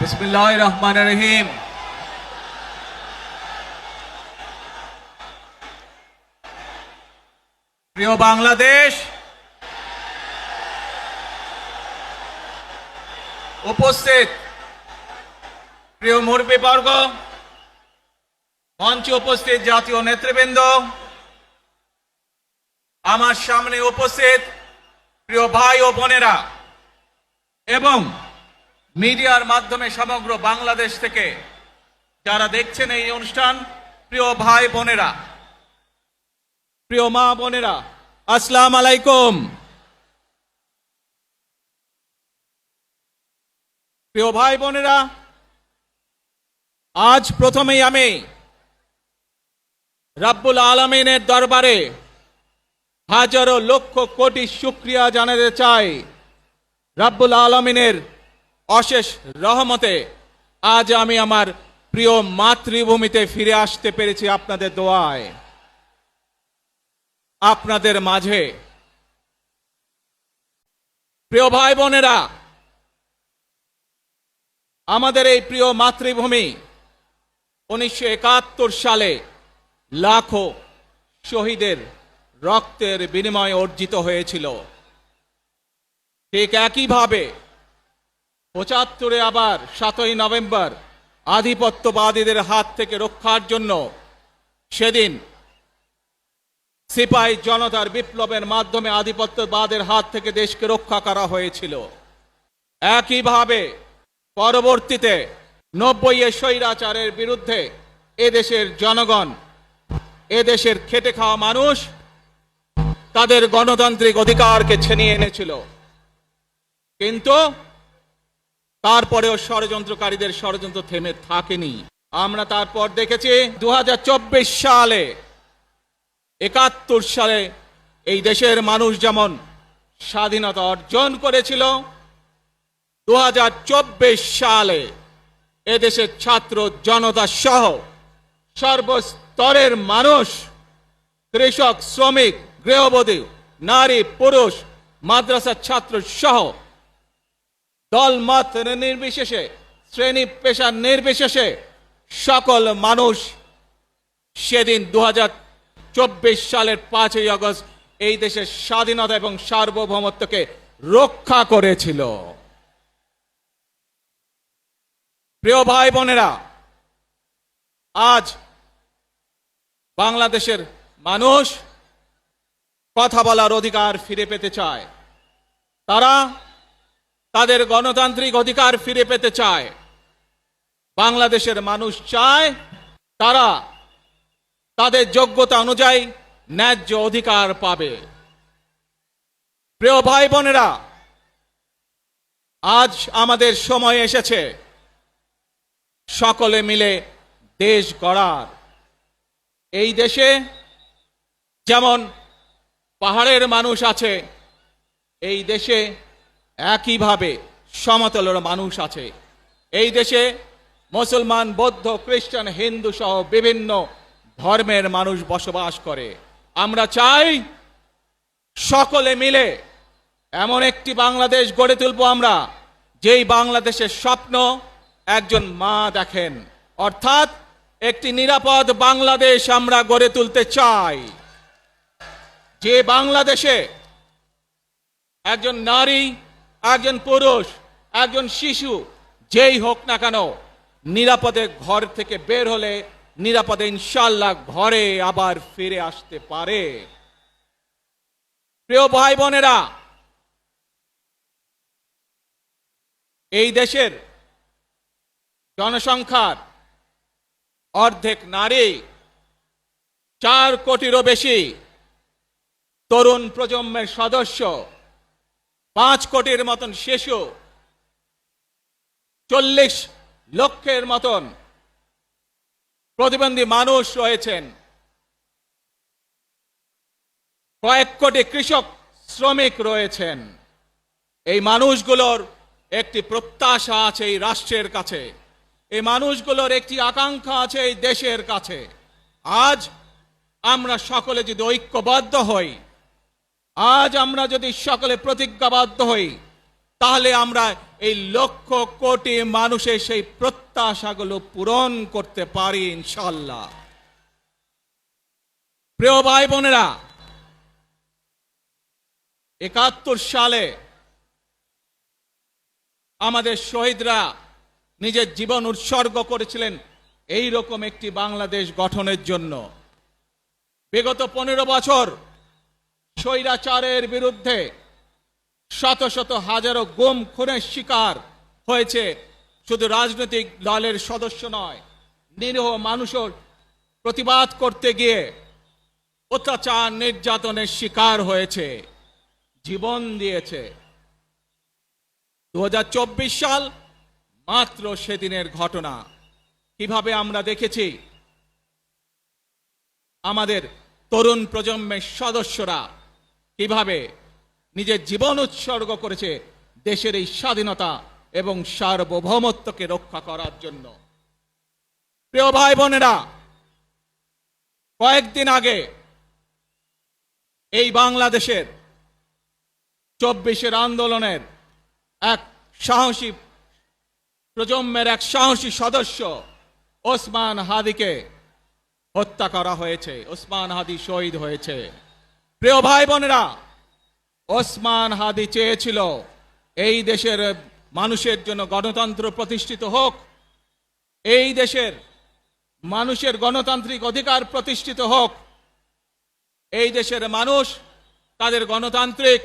বিসমিল্লাহির রহমানির রহিম। প্রিয় বাংলাদেশ, উপস্থিত প্রিয় মুরব্বীবর্গ, মঞ্চে উপস্থিত জাতীয় নেতৃবৃন্দ, আমার সামনে উপস্থিত প্রিয় ভাই ও বোনেরা এবং মিডিয়ার মাধ্যমে সমগ্র বাংলাদেশ থেকে যারা দেখছেন এই অনুষ্ঠান, প্রিয় ভাই বোনেরা, প্রিয় মা বোনেরা, আসসালামু আলাইকুম। প্রিয় ভাই বোনেরা, আজ প্রথমেই আমি রব্বুল আলামিনের দরবারে হাজারো লক্ষ কোটি শুকরিয়া জানাতে চাই। রব্বুল আলামিনের অশেষ রহমতে আজ আমি আমার প্রিয় মাতৃভূমিতে ফিরে আসতে পেরেছি আপনাদের দোয়ায়, আপনাদের মাঝে। প্রিয় ভাই বোনেরা, আমাদের এই প্রিয় মাতৃভূমি 1971 সালে লাখো শহীদের রক্তের বিনিময়ে অর্জিত হয়েছিল। ঠিক একইভাবে 75-এ আবার 7ই নভেম্বর আধিপত্যবাদীদের হাত থেকে রক্ষার জন্য সেদিন সিপাহী জনতার বিপ্লবের মাধ্যমে আধিপত্যবাদের হাত থেকে দেশকে রক্ষা করা হয়েছিল। একইভাবে পরবর্তীতে 90-এ স্বৈরাচারের বিরুদ্ধে এদেশের জনগণ, এদেশের খেটে খাওয়া মানুষ তাদের গণতান্ত্রিক অধিকারকে ছিনিয়ে এনেছিল। কিন্তু তারপরেও ষড়যন্ত্রকারীদের ষড়যন্ত্র থেমে থাকেনি। আমরা তারপর দেখেছি 2024 সালে, 71 সালে এই দেশের মানুষ যেমন স্বাধীনতা অর্জন করেছিল, 2024 সালে এদেশের ছাত্র জনতা সহ সর্বস্তরের মানুষ, কৃষক, শ্রমিক, গৃহবধূ, নারী, পুরুষ, মাদ্রাসার ছাত্র সহ দল মত নির্বিশেষে, শ্রেণী পেশা নির্বিশেষে সকল মানুষ সেদিন 2024 সালের 5ই আগস্ট এই দেশের স্বাধীনতা এবং সার্বভৌমত্বকে রক্ষা করেছিল। প্রিয় ভাই বোনেরা, আজ বাংলাদেশের মানুষ কথা বলার অধিকার ফিরে পেতে চায়, তারা তাদের গণতান্ত্রিক অধিকার ফিরে পেতে চায়। বাংলাদেশের মানুষ চায় তারা তাদের যোগ্যতা অনুযায়ী ন্যায্য অধিকার পাবে। প্রিয় ভাই বোনেরা, আজ আমাদের সময় এসেছে সকলে মিলে দেশ গড়ার। এই দেশে যেমন পাহাড়ের মানুষ আছে, এই দেশে একইভাবে সমতলের মানুষ আছে। এই দেশে মুসলমান, বৌদ্ধ, খ্রিস্টান, হিন্দু সহ বিভিন্ন ধর্মের মানুষ বসবাস করে। আমরা চাই সকলে মিলে এমন একটি বাংলাদেশ গড়ে তুলব আমরা, যেই বাংলাদেশের স্বপ্ন একজন মা দেখেন, অর্থাৎ একটি নিরাপদ বাংলাদেশ আমরা গড়ে তুলতে চাই। যে বাংলাদেশে একজন নারী, একজন পুরুষ, একজন শিশু যেই হোক না কেন, নিরাপদে ঘর থেকে বের হলে নিরাপদে ইনশাআল্লাহ ঘরে আবার ফিরে আসতে পারে। প্রিয় ভাই বোনেরা, এই দেশের জনসংখ্যার অর্ধেক নারী, 4 কোটিরও বেশি তরুণ প্রজন্মের সদস্য, 5 কোটির মতন শিশু, 40 লক্ষের মতন প্রতিবন্ধী মানুষ রয়েছেন, কয়েক কোটি কৃষক, শ্রমিক রয়েছেন। এই মানুষগুলোর একটি প্রত্যাশা আছে এই রাষ্ট্রের কাছে, এই মানুষগুলোর একটি আকাঙ্ক্ষা আছে এই দেশের কাছে। আজ আমরা সকলে যদি ঐক্যবদ্ধ হই, আজ আমরা যদি সকলে প্রতিজ্ঞাবদ্ধ হই, তাহলে আমরা এই লক্ষ কোটি মানুষের সেই প্রত্যাশাগুলো পূরণ করতে পারি ইনশাআল্লাহ। প্রিয় ভাই বোনেরা, ৭১ সালে আমাদের শহীদরা নিজের জীবন উৎসর্গ করেছিলেন এই রকম একটি বাংলাদেশ গঠনের জন্য। বিগত 15 বছর স্বৈরাচারের বিরুদ্ধে শত শত হাজারো গুম খুনের শিকার হয়েছে শুধু রাজনৈতিক দলের সদস্য নয়, নিরীহ মানুষও প্রতিবাদ করতে গিয়ে অত্যাচার নির্যাতনের শিকার হয়েছে, জীবন দিয়েছে। 2024 সাল মাত্র সেদিনের ঘটনা। কিভাবে আমরা দেখেছি আমাদের তরুণ প্রজন্মের সদস্যরা কিভাবে নিজের জীবন উৎসর্গ করেছে দেশের এই স্বাধীনতা এবং সার্বভৌমত্বকে রক্ষা করার জন্য। প্রিয় ভাই বোনেরা, কয়েকদিন আগে এই বাংলাদেশের 24-এর আন্দোলনের এক সাহসী প্রজন্মের এক সাহসী সদস্য ওসমান হাদিকে হত্যা করা হয়েছে। ওসমান হাদি শহীদ হয়েছে। প্রিয় ভাই বোনেরা, ওসমান হাদি চেয়েছিল এই দেশের মানুষের জন্য গণতন্ত্র প্রতিষ্ঠিত হোক, এই দেশের মানুষের গণতান্ত্রিক অধিকার প্রতিষ্ঠিত হোক, এই দেশের মানুষ তাদের গণতান্ত্রিক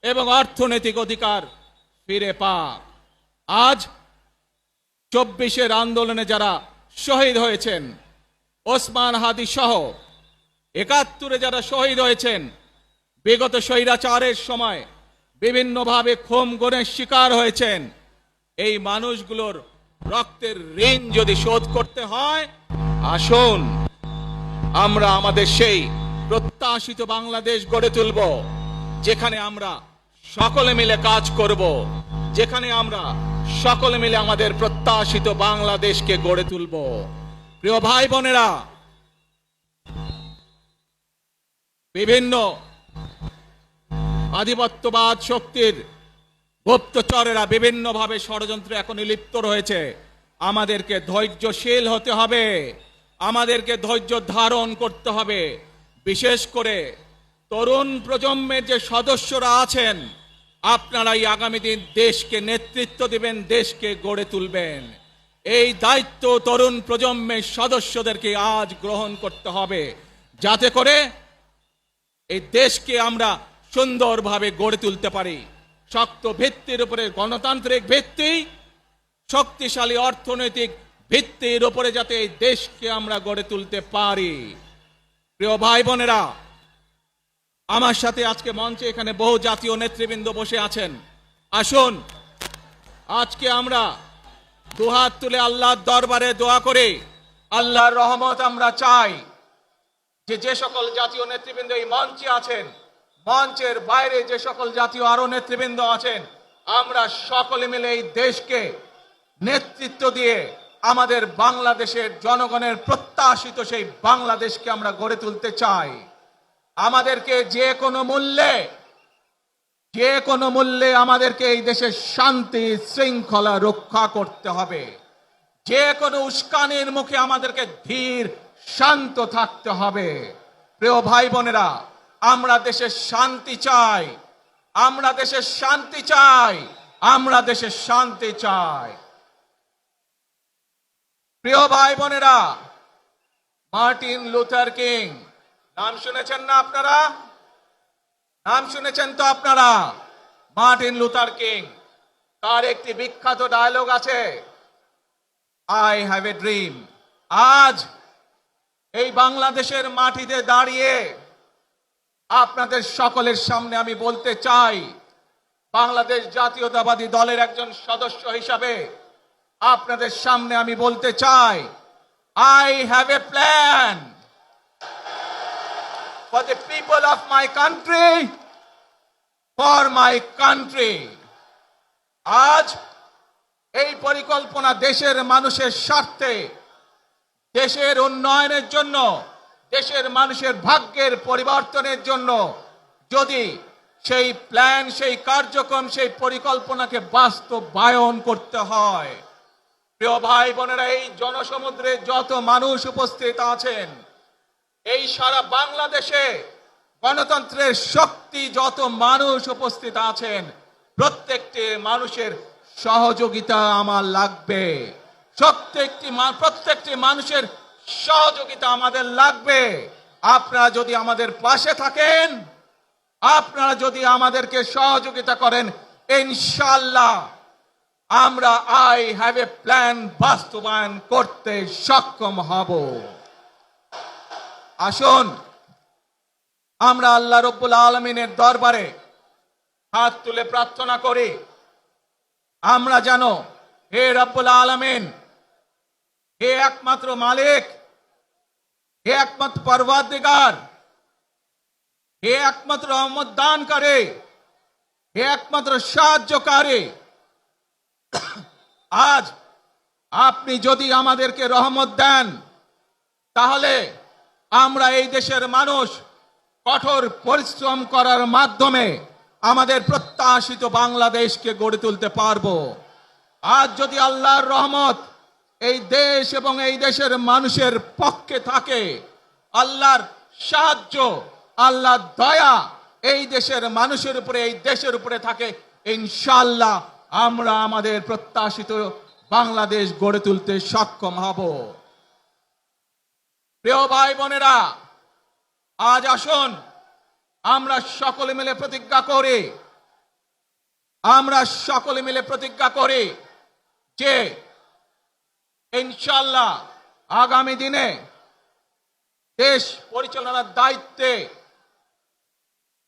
এবং অর্থনৈতিক অধিকার ফিরে পাক। আজ 24-এর আন্দোলনে যারা শহীদ হয়েছেন, ওসমান হাদি সহ ৭১-এ যারা শহীদ হয়েছেন, বিগত স্বৈরাচারের সময় বিভিন্নভাবে খুন গুমের শিকার হয়েছেন, এই মানুষগুলোর রক্তের ঋণ যদি শোধ করতে হয়, আসুন আমরা আমাদের সেই প্রত্যাশিত বাংলাদেশ গড়ে তুলব, যেখানে আমরা সকলে মিলে কাজ করব, যেখানে আমরা সকলে মিলে আমাদের প্রত্যাশিত বাংলাদেশকে গড়ে তুলব। প্রিয় ভাই বোনেরা, বিভিন্ন আধিপত্যবাদ শক্তির গুপ্তচরেরা বিভিন্নভাবে ষড়যন্ত্রে এখন লিপ্ত রয়েছে। আমাদেরকে ধৈর্যশীল হতে হবে, আমাদেরকে ধৈর্য ধারণ করতে হবে। বিশেষ করে তরুণ প্রজন্মের যে সদস্যরা আছেন, আপনারাই আগামী দিন দেশকে নেতৃত্ব দিবেন, দেশকে গড়ে তুলবেন। এই দায়িত্ব তরুণ প্রজন্মের সদস্যদেরকে আজ গ্রহণ করতে হবে, যাতে করে এই দেশকে আমরা সুন্দরভাবে গড়ে তুলতে পারি। শক্ত ভিত্তির উপরে গণতান্ত্রিক ভিত্তি, শক্তিশালী অর্থনৈতিক ভিত্তির উপরে যাতে এই দেশকে আমরা গড়ে তুলতে পারি। প্রিয় ভাই বোনেরা, আমার সাথে আজকে মঞ্চে এখানে বহু জাতীয় নেতৃবৃন্দ বসে আছেন। আসুন আজকে আমরা দুহাত তুলে আল্লাহর দরবারে দোয়া করে আল্লাহর রহমত আমরা চাই। যে সকল জাতীয় নেতৃবৃন্দ এই মঞ্চে আছেন, মঞ্চের বাইরে যে সকল জাতীয় আরো নেতৃবৃন্দ আছেন, আমরা সকলে মিলে এই দেশকে নেতৃত্ব দিয়ে আমাদের বাংলাদেশের জনগণের প্রত্যাশিত সেই বাংলাদেশকে আমরা গড়ে তুলতে চাই। আমাদেরকে যে কোনো মূল্যে আমাদেরকে এই দেশের শান্তি শৃঙ্খলা রক্ষা করতে হবে। যে কোনো উস্কানির মুখে আমাদেরকে ধীর শান্ত থাকতে হবে। প্রিয় ভাই বোনেরা, আমরা দেশের শান্তি চাই, আমরা দেশের শান্তি চাই, আমরা দেশের শান্তি চাই। প্রিয় ভাই বোনেরা, মার্টিন লুথার কিং নাম শুনেছেন না আপনারা? নাম শুনেছেন তো আপনারা? মার্টিন লুথার কিং, তার একটি বিখ্যাত ডায়লগ আছে, আই হ্যাভ এ ড্রিম। আজ এই বাংলাদেশের মাটিতে দাঁড়িয়ে আপনাদের সকলের সামনে আমি বলতে চাই, বাংলাদেশ জাতীয়তাবাদী দলের একজন সদস্য হিসাবে আপনাদের সামনে আমি বলতে চাই, I have a plan for the people of my country, for my country. আজ এই পরিকল্পনা দেশের মানুষের স্বার্থে, দেশের উন্নয়নের জন্য, দেশের মানুষের ভাগ্যের পরিবর্তনের জন্য যদি সেই প্ল্যান, সেই কার্যক্রম, সেই পরিকল্পনাকে বাস্তবায়ন করতে হয়। প্রিয় ভাই বোনেরা, এই জনসমুদ্রে যত মানুষ উপস্থিত আছেন, এই সারা বাংলাদেশে গণতন্ত্রের শক্তি যত মানুষ উপস্থিত আছেন, প্রত্যেকটি মানুষের সহযোগিতা আমার লাগবে। প্রত্যেকটি মানুষের সহযোগিতা আমাদের লাগবে। আপনারা যদি আমাদের পাশে থাকেন, আপনারা যদি আমাদেরকে সহযোগিতা করেন, ইনশাআল্লাহ আমরা আই হ্যাভ এ প্ল্যান বাস্তবায়ন করতে সক্ষম হব। আসুন আমরা আল্লাহ রব্বুল আলামিনের দরবারে হাত তুলে প্রার্থনা করি, আমরা যেন, হে রব্বুল আলামিন, হে একমাত্র মালিক, হে একমাত্র পরওয়ারদিগার, হে একমাত্র রহমত দানকারী, হে একমাত্র সাহায্যকারী, আজ আপনি যদি আমাদেরকে রহমত দেন, তাহলে আমরা এই দেশের মানুষ কঠোর পরিশ্রম করার মাধ্যমে আমাদের প্রত্যাশিত বাংলাদেশকে গড়ে তুলতে পারবো। আজ যদি আল্লাহর রহমত এই দেশ এবং এই দেশের মানুষের পক্ষে থাকে, আল্লাহর সাহায্য, আল্লাহর দয়া এই দেশের মানুষের উপরে, এই দেশের উপরে থাকে, ইনশাআল্লাহ আমরা আমাদের প্রত্যাশিত বাংলাদেশ গড়ে তুলতে সক্ষম হব। প্রিয় ভাই বোনেরা, আজ আসুন আমরা সকলে মিলে প্রতিজ্ঞা করি, আমরা সকলে মিলে প্রতিজ্ঞা করি যে ইনশাআল্লাহ আগামী দিনে দেশ পরিচালনার দায়িত্বে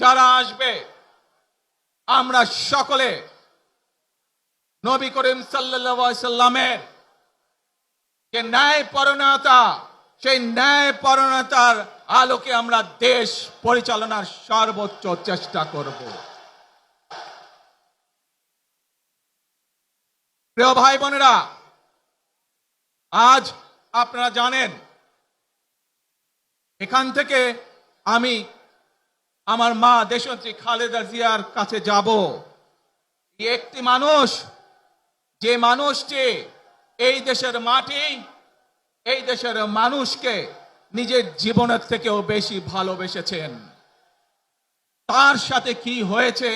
যারা আসবে, আমরা সকলে নবী করিম সাল্লাল্লাহু আলাইহি সাল্লামের যে ন্যায়পরায়ণতা, সেই ন্যায়পরায়ণতার আলোকে আমরা দেশ পরিচালনার সর্বোচ্চ চেষ্টা করব। প্রিয় ভাই বোনেরা, আজ আপনারা জানেন এখান থেকে আমি আমার মা দেশনেত্রী খালেদা জিয়ার কাছে যাব। একটি মানুষ, যে মানুষটি এই দেশের মাটি, এই দেশের মানুষকে নিজের জীবনের থেকেও বেশি ভালোবেসেছেন, তার সাথে কি হয়েছে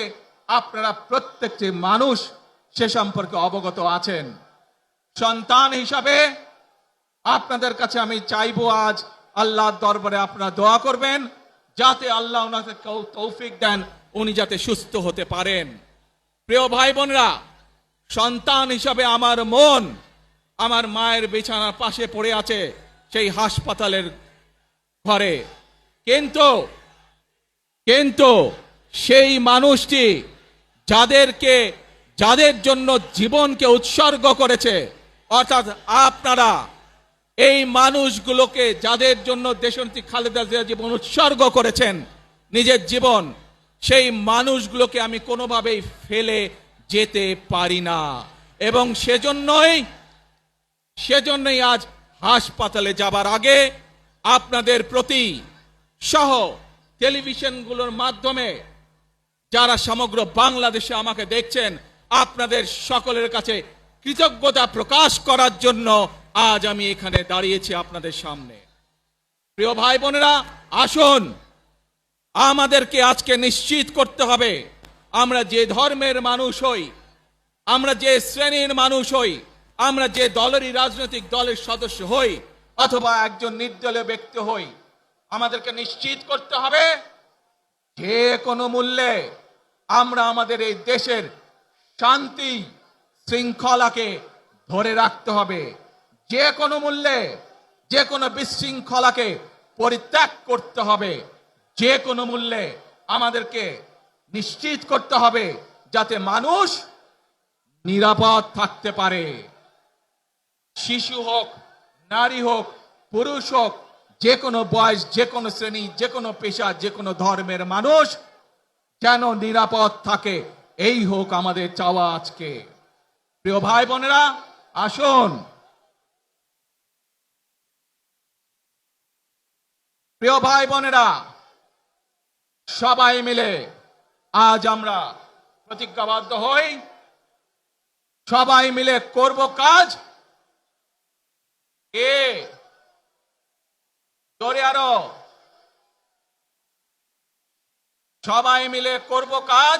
আপনারা প্রত্যেকটি মানুষ সে সম্পর্কে অবগত আছেন। সন্তান হিসাবে আপনাদের কাছে আমি চাইবো, আজ আল্লাহর দরবারে আপনারা দোয়া করবেন যাতে আল্লাহ ওনাকে তৌফিক দেন, উনি যাতে সুস্থ হতে পারেন। প্রিয় ভাই বোনেরা, সন্তান হিসাবে আমার মন আমার মায়ের বিছানার পাশে পড়ে আছে সেই হাসপাতালের ঘরে, কিন্তু সেই মানুষটি যাদের জন্য জীবনকে উৎসর্গ করেছে, অর্থাৎ আপনারা এই মানুষগুলোকে, যাদের জন্য দেশনেত্রী খালেদা জিয়া জীবন উৎসর্গ করেছেন, নিজের জীবন, সেই মানুষগুলোকে আমি কোনোভাবেই ফেলে যেতে পারি না। এবং সেজন্যই আজ হাসপাতালে যাবার আগে আপনাদের প্রতি সহ টেলিভিশনগুলোর মাধ্যমে যারা সমগ্র বাংলাদেশে আমাকে দেখছেন, আপনাদের সকলের কাছে কৃতজ্ঞতা প্রকাশ করার জন্য আজ আমি এখানে দাঁড়িয়েছি আপনাদের সামনে। প্রিয় ভাই বোনেরা, আসুন আমাদেরকে আজকে নিশ্চিত করতে হবে, আমরা যে ধর্মের মানুষ হই, আমরা যে শ্রেণীর মানুষ হই, আমরা যে দলেরই রাজনৈতিক দলের সদস্য হই অথবা একজন নির্দলীয় ব্যক্তি হই, আমাদেরকে নিশ্চিত করতে হবে যে কোনো মূল্যে আমরা আমাদের এই দেশের শান্তি শৃঙ্খলাকে ধরে রাখতে হবে। যে কোনো মূল্যে যে কোনো বিশৃঙ্খলাকে পরিত্যাগ করতে হবে। যে কোনো মূল্যে আমাদেরকে নিশ্চিত করতে হবে যাতে মানুষ নিরাপদ থাকতে পারে। শিশু হোক, নারী হোক, পুরুষ হোক, যে কোনো বয়স, যে কোনো শ্রেণী, যে কোনো পেশা, যে কোনো ধর্মের মানুষ যেন নিরাপদ থাকে, এই হোক আমাদের চাওয়া আজকে। প্রিয় ভাই বোনেরা, আসুন প্রিয় ভাই বোনেরা, সবাই মিলে আজ আমরা প্রতিজ্ঞাবদ্ধ হই, সবাই মিলে করব কাজ। জোরে আরো, সবাই মিলে করব কাজ,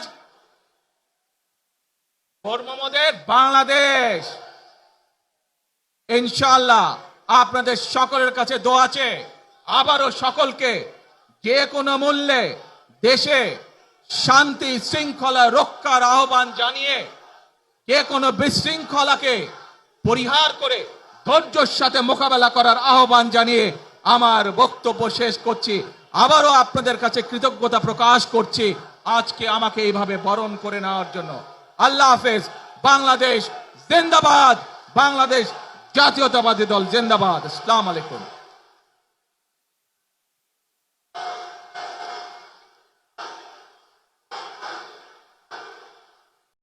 কর্মমোদের বাংলাদেশ। ইনশাআল্লাহ আপনাদের সকলের কাছে দোয়া আছে, আবারও সকলকে যে কোনো মূল্যে দেশে শান্তি শৃঙ্খলা রক্ষার আহ্বান জানিয়ে যে কোনো বিশৃঙ্খলাকে পরিহার করে ধৈর্যের সাথে মোকাবেলা করার আহ্বান জানিয়ে আমার বক্তব্য শেষ করছি। আবারও আপনাদের কাছে কৃতজ্ঞতা প্রকাশ করছি আজকে আমাকে এইভাবে বরণ করে নেওয়ার জন্য। আল্লাহ হাফেজ। বাংলাদেশ জিন্দাবাদ, বাংলাদেশ জাতীয়তাবাদী দল জিন্দাবাদ। আসসালামু আলাইকুম।